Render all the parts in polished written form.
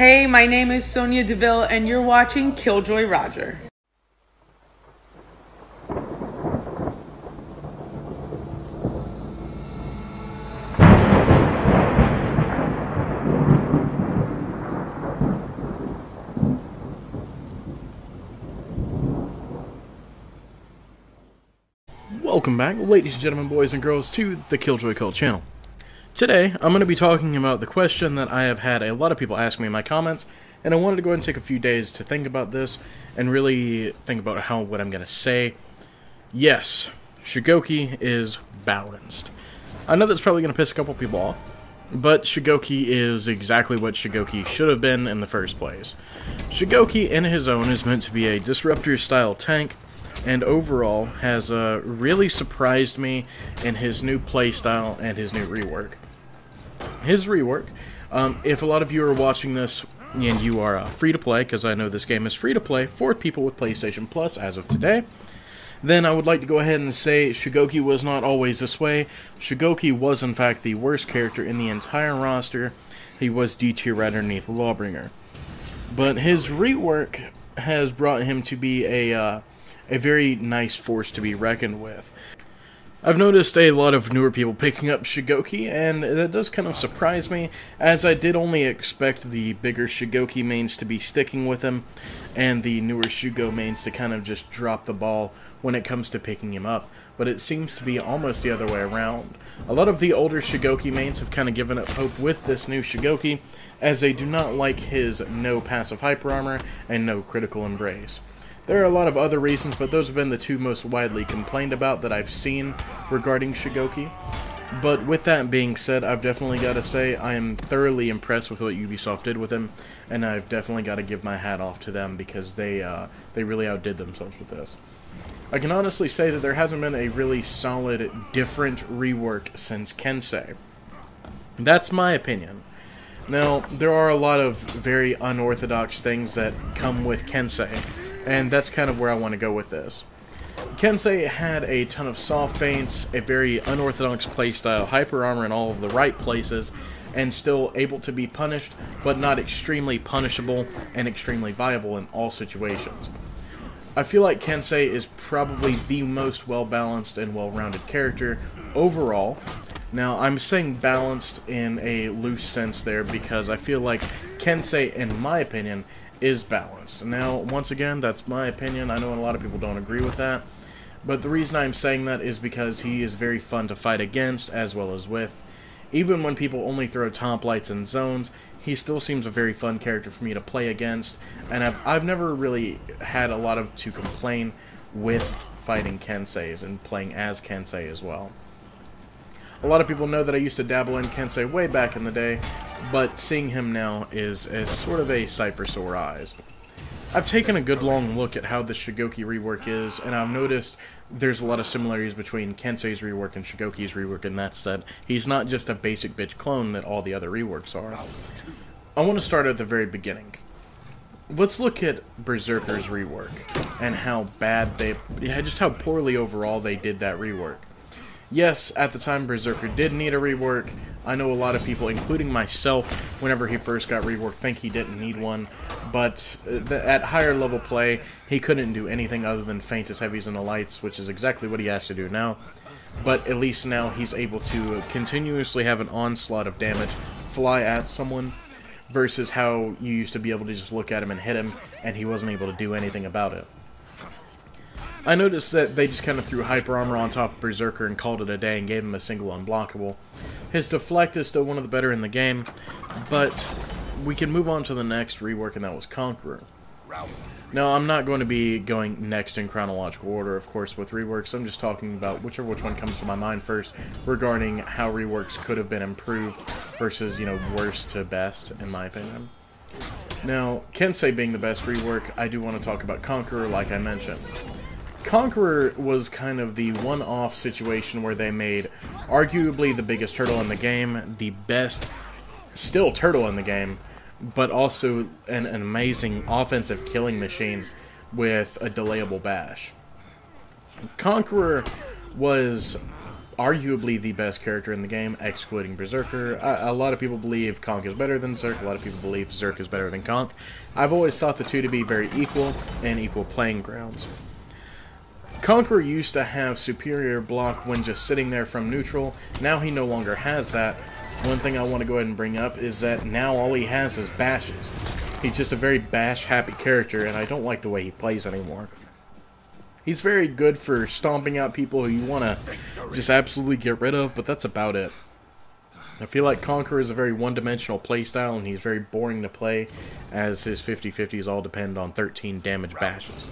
Hey, my name is Sonia DeVille, and you're watching Killjoy Roger. Welcome back, ladies and gentlemen, boys and girls, to the Killjoy Cult channel. Today, I'm going to be talking about the question that I have had a lot of people ask me in my comments, and I wanted to go ahead and take a few days to think about this, and really think about what I'm going to say. Yes, Shugoki is balanced. I know that's probably going to piss a couple people off, but Shugoki is exactly what Shugoki should have been in the first place. Shugoki, in his own, is meant to be a disruptor-style tank, and overall has really surprised me in his new playstyle and his new rework. His rework, if a lot of you are watching this and you are free-to-play, because I know this game is free-to-play for people with PlayStation Plus as of today, then I would like to go ahead and say Shugoki was not always this way. Shugoki was in fact the worst character in the entire roster. He was D-tier right underneath Lawbringer. But his rework has brought him to be a very nice force to be reckoned with. I've noticed a lot of newer people picking up Shugoki, and that does kind of surprise me, as I did only expect the bigger Shugoki mains to be sticking with him, and the newer Shugo mains to kind of just drop the ball when it comes to picking him up. But it seems to be almost the other way around. A lot of the older Shugoki mains have kind of given up hope with this new Shugoki, as they do not like his no passive hyper armor and no critical embrace. There are a lot of other reasons, but those have been the two most widely complained about that I've seen regarding Shugoki. But with that being said, I've definitely got to say I am thoroughly impressed with what Ubisoft did with him, and I've definitely got to give my hat off to them because they really outdid themselves with this. I can honestly say that there hasn't been a really solid, different rework since Kensei. That's my opinion. Now, there are a lot of very unorthodox things that come with Kensei, and that's kind of where I want to go with this. Kensei had a ton of soft feints, a very unorthodox playstyle, hyper armor in all of the right places, and still able to be punished, but not extremely punishable and extremely viable in all situations. I feel like Kensei is probably the most well-balanced and well-rounded character overall. Now, I'm saying balanced in a loose sense there because I feel like Kensei, in my opinion, is balanced. Now, once again, that's my opinion. I know a lot of people don't agree with that, but the reason I'm saying that is because he is very fun to fight against as well as with. Even when people only throw top lights and zones, he still seems a very fun character for me to play against, and I've never really had a lot to complain with fighting Kenseis and playing as Kensei as well. A lot of people know that I used to dabble in Kensei way back in the day, but seeing him now is sort of a sight for sore eyes. I've taken a good long look at how the Shugoki rework is, and I've noticed there's a lot of similarities between Kensei's rework and Shugoki's rework, and that's that he's not just a basic bitch clone that all the other reworks are. I want to start at the very beginning. Let's look at Berserker's rework, and how just how poorly overall they did that rework. Yes, at the time Berserker did need a rework. I know a lot of people, including myself, whenever he first got reworked, think he didn't need one. But at higher level play, he couldn't do anything other than feint his heavies and the lights, which is exactly what he has to do now. But at least now he's able to continuously have an onslaught of damage fly at someone, versus how you used to be able to just look at him and hit him, and he wasn't able to do anything about it. I noticed that they just kind of threw hyper armor on top of Berserker and called it a day and gave him a single unblockable. His deflect is still one of the better in the game, but we can move on to the next rework, and that was Conqueror. Now, I'm not going to be going next in chronological order, of course, with reworks. I'm just talking about which one comes to my mind first regarding how reworks could have been improved versus, worst to best, in my opinion. Now, Kensei being the best rework, I do want to talk about Conqueror, like I mentioned. Conqueror was kind of the one-off situation where they made arguably the biggest turtle in the game, the best still turtle in the game, but also an amazing offensive killing machine with a delayable bash. Conqueror was arguably the best character in the game, excluding Berserker. A lot of people believe Conk is better than Zerk. A lot of people believe Zerk is better than Conk. I've always thought the two to be very equal and equal playing grounds. Conqueror used to have superior block when just sitting there from neutral. Now he no longer has that. One thing I want to go ahead and bring up is that now all he has is bashes. He's just a very bash-happy character, and I don't like the way he plays anymore. He's very good for stomping out people who you want to just absolutely get rid of, but that's about it. I feel like Conqueror is a very one-dimensional playstyle, and he's very boring to play, as his 50-50s all depend on 13 damage bashes.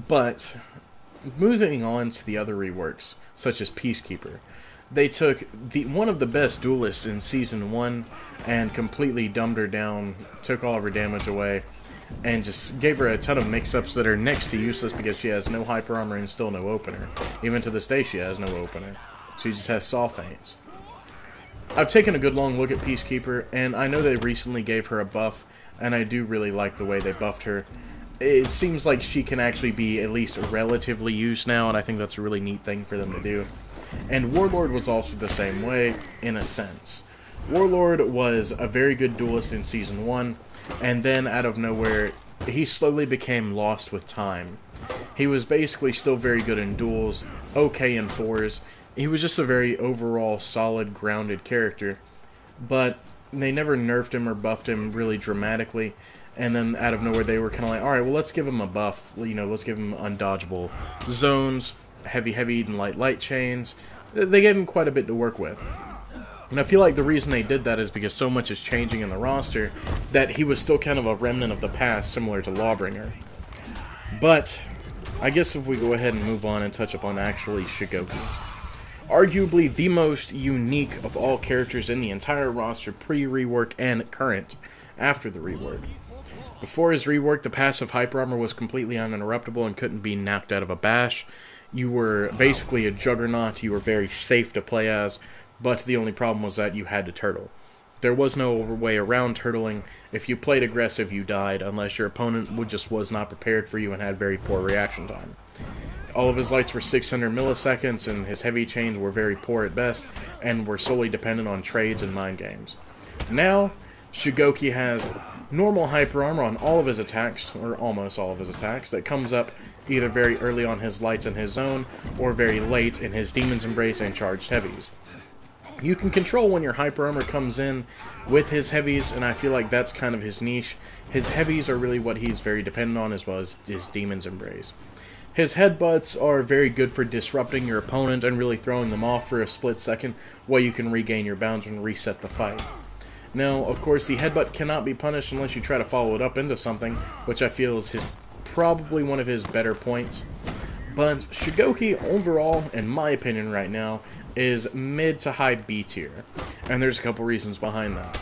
But moving on to the other reworks, such as Peacekeeper, they took one of the best duelists in Season 1 and completely dumbed her down, took all of her damage away, and just gave her a ton of mix-ups that are next to useless because she has no hyper armor and still no opener. Even to this day she has no opener. She just has saw feints. I've taken a good long look at Peacekeeper, and I know they recently gave her a buff, and I do really like the way they buffed her. It seems like she can actually be at least relatively used now, and I think that's a really neat thing for them to do. And Warlord was also the same way, in a sense. Warlord was a very good duelist in Season 1, and then out of nowhere, he slowly became lost with time. He was basically still very good in duels, okay in 4s. He was just a very overall solid, grounded character, but they never nerfed him or buffed him really dramatically. And then out of nowhere, they were kind of like, alright, well, let's give him a buff. You know, let's give him undodgeable zones, heavy and light chains. They gave him quite a bit to work with. And I feel like the reason they did that is because so much is changing in the roster that he was still kind of a remnant of the past, similar to Lawbringer. But I guess if we go ahead and move on and touch upon actually Shugoki. Arguably the most unique of all characters in the entire roster, pre-rework and current, after the rework. Before his rework, the passive hyper armor was completely uninterruptible and couldn't be knocked out of a bash. You were basically a juggernaut, you were very safe to play as, but the only problem was that you had to turtle. There was no way around turtling. If you played aggressive, you died, unless your opponent was not prepared for you and had very poor reaction time. All of his lights were 600 milliseconds, and his heavy chains were very poor at best, and were solely dependent on trades and mind games. Now, Shugoki has normal hyper armor on all of his attacks, or almost all of his attacks, that comes up either very early on his lights in his zone, or very late in his Demon's Embrace and charged heavies. You can control when your hyper armor comes in with his heavies, and I feel like that's kind of his niche. His heavies are really what he's very dependent on, as well as his Demon's Embrace. His headbutts are very good for disrupting your opponent and really throwing them off for a split second, while you can regain your bounds and reset the fight. Now, of course, the headbutt cannot be punished unless you try to follow it up into something, which I feel is probably one of his better points. But Shugoki, overall, in my opinion right now, is mid to high B tier, and there's a couple reasons behind that.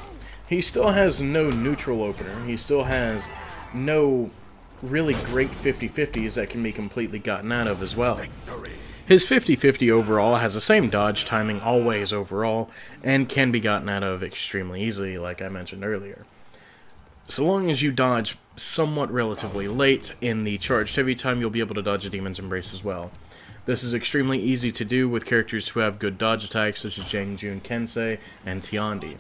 He still has no neutral opener, he still has no really great 50-50s that can be completely gotten out of as well. His 50-50 overall has the same dodge timing always overall, and can be gotten out of extremely easily, like I mentioned earlier. So long as you dodge somewhat relatively late in the charged heavy time, you'll be able to dodge a Demon's Embrace as well. This is extremely easy to do with characters who have good dodge attacks, such as Jangjun Kensei and Tiandi.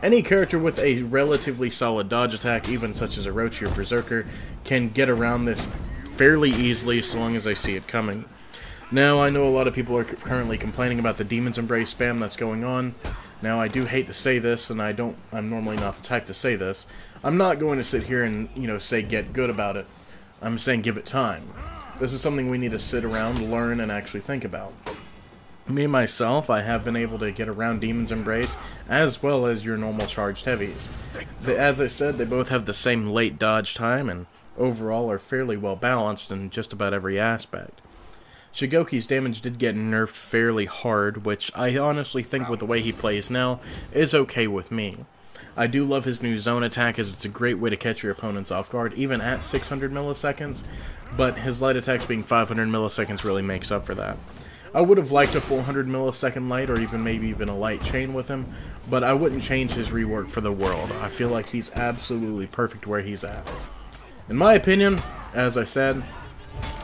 Any character with a relatively solid dodge attack, even such as Orochi or Berserker, can get around this fairly easily so long as they see it coming. Now, I know a lot of people are currently complaining about the Demon's Embrace spam that's going on. Now, I do hate to say this, and I'm normally not the type to say this. I'm not going to sit here and, say get good about it. I'm saying give it time. This is something we need to sit around, learn, and actually think about. Me, myself, I have been able to get around Demon's Embrace, as well as your normal charged heavies. As I said, they both have the same late dodge time, and overall are fairly well balanced in just about every aspect. Shugoki's damage did get nerfed fairly hard, which I honestly think with the way he plays now, is okay with me. I do love his new zone attack, as it's a great way to catch your opponents off guard, even at 600 milliseconds, but his light attacks being 500 milliseconds really makes up for that. I would have liked a 400 millisecond light, or maybe even a light chain with him, but I wouldn't change his rework for the world. I feel like he's absolutely perfect where he's at. In my opinion, as I said,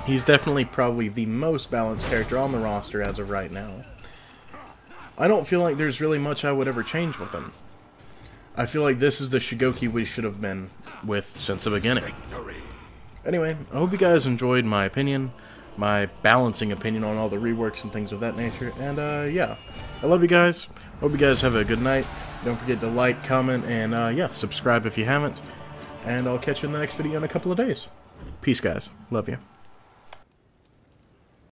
He's definitely probably the most balanced character on the roster as of right now. I don't feel like there's really much I would ever change with him. I feel like this is the Shugoki we should have been with since the beginning. Anyway, I hope you guys enjoyed my opinion, my balancing opinion on all the reworks and things of that nature, and yeah, I love you guys. Hope you guys have a good night. Don't forget to like, comment, and yeah, subscribe if you haven't, and I'll catch you in the next video in a couple of days. Peace, guys. Love you.